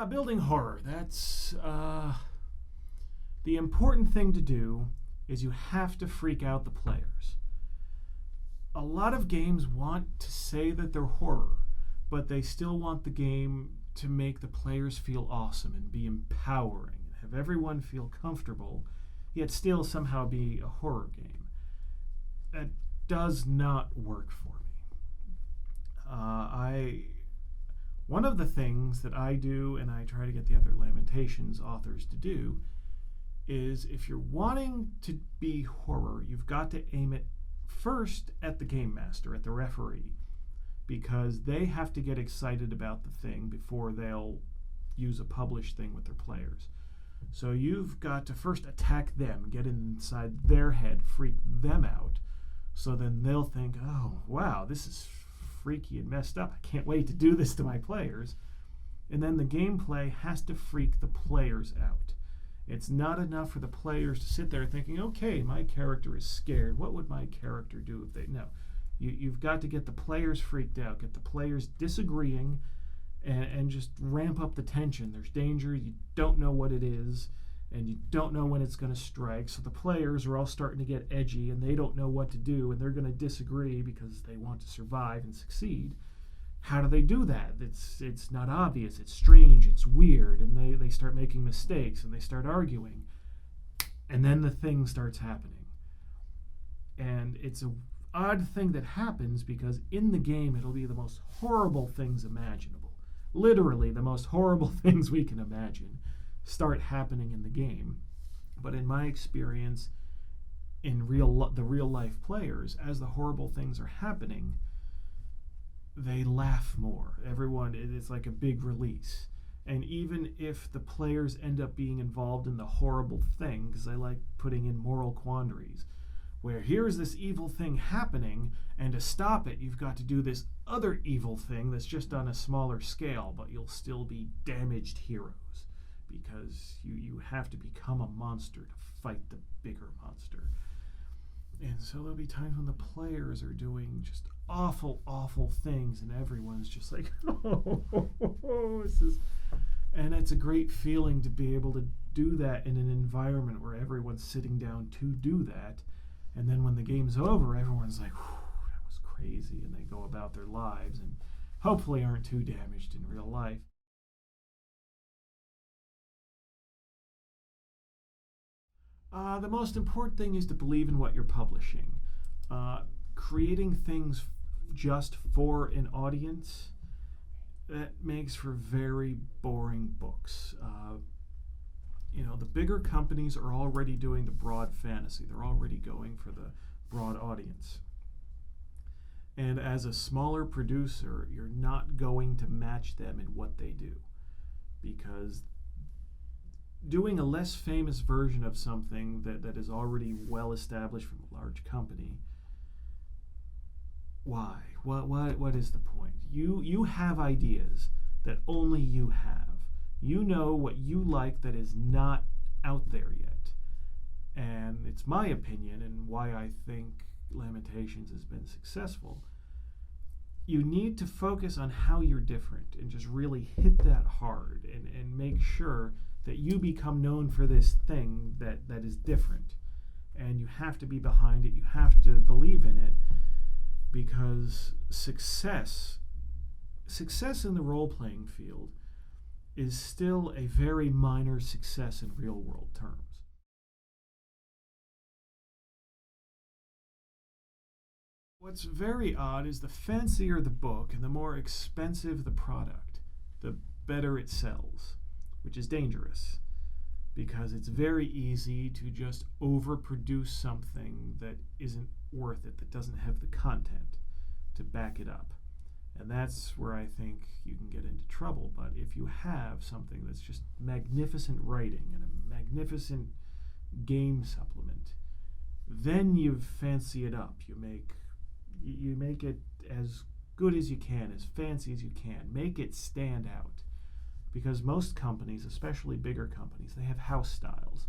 Building horror. That's the important thing to do is you have to freak out the players. A lot of games want to say that they're horror, but they still want the game to make the players feel awesome and be empowering and have everyone feel comfortable, yet still somehow be a horror game. That does not work for me. One of the things that I do, and I try to get the other Lamentations authors to do, is if you're wanting to be horror, you've got to aim it first at the game master, at the referee, because they have to get excited about the thing before they'll use a published thing with their players. So you've got to first attack them, get inside their head, freak them out, so then they'll think, oh, wow, this is freaky and messed up. I can't wait to do this to my players. And then the gameplay has to freak the players out. It's not enough for the players to sit there thinking, okay, my character is scared. What would my character do if they... No. You've got to get the players freaked out, get the players disagreeing, and just ramp up the tension. There's danger, you don't know what it is, and you don't know when it's going to strike, so the players are all starting to get edgy, and they don't know what to do, and they're going to disagree because they want to survive and succeed. How do they do that? It's not obvious, it's strange, it's weird, and they start making mistakes, and they start arguing, and then the thing starts happening. And it's a odd thing that happens because in the game it'll be the most horrible things imaginable. Literally the most horrible things we can imagine start happening in the game. But in my experience, in the real life players, as the horrible things are happening, they laugh more. Everyone, it's like a big release. And even if the players end up being involved in the horrible thing, because I like putting in moral quandaries, where here's this evil thing happening, and to stop it, you've got to do this other evil thing that's just on a smaller scale, but you'll still be damaged heroes, because you have to become a monster to fight the bigger monster. And so there'll be times when the players are doing just awful, awful things, and everyone's just like, oh, this is... And it's a great feeling to be able to do that in an environment where everyone's sitting down to do that. And then when the game's over, everyone's like, that was crazy, and they go about their lives and hopefully aren't too damaged in real life. The most important thing is to believe in what you're publishing. Creating things just for an audience, that makes for very boring books. The bigger companies are already doing the broad fantasy. They're already going for the broad audience. And as a smaller producer, you're not going to match them in what they do. Because doing a less famous version of something that is already well established from a large company, why? What is the point? You have ideas that only you have. You know what you like that is not out there yet. And it's my opinion, and why I think Lamentations has been successful. You need to focus on how you're different and just really hit that hard and make sure that you become known for this thing that is different. And you have to be behind it. You have to believe in it, because success in the role-playing field is still a very minor success in real-world terms. What's very odd is the fancier the book and the more expensive the product, the better it sells, which is dangerous, because it's very easy to just overproduce something that isn't worth it, that doesn't have the content to back it up. And that's where I think you can get into trouble. But if you have something that's just magnificent writing and a magnificent game supplement, then you fancy it up. You make it as good as you can, as fancy as you can. Make it stand out. Because most companies, especially bigger companies, they have house styles.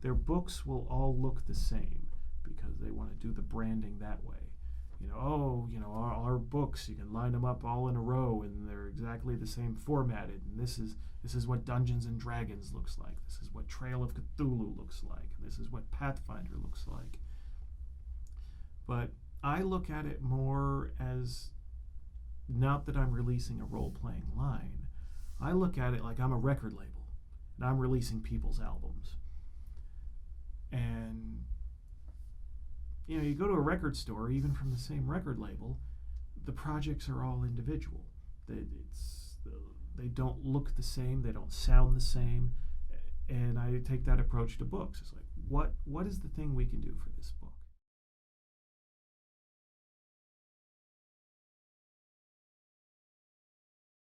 Their books will all look the same because they want to do the branding that way. Our books, you can line them up all in a row and they're exactly the same formatted, and this is what Dungeons and Dragons looks like, this is what Trail of Cthulhu looks like, and this is what Pathfinder looks like. But I look at it more as not that I'm releasing a role-playing line. I look at it like I'm a record label and I'm releasing people's albums. And you go to a record store, even from the same record label, the projects are all individual. They don't look the same, they don't sound the same, and I take that approach to books. It's like, what is the thing we can do for this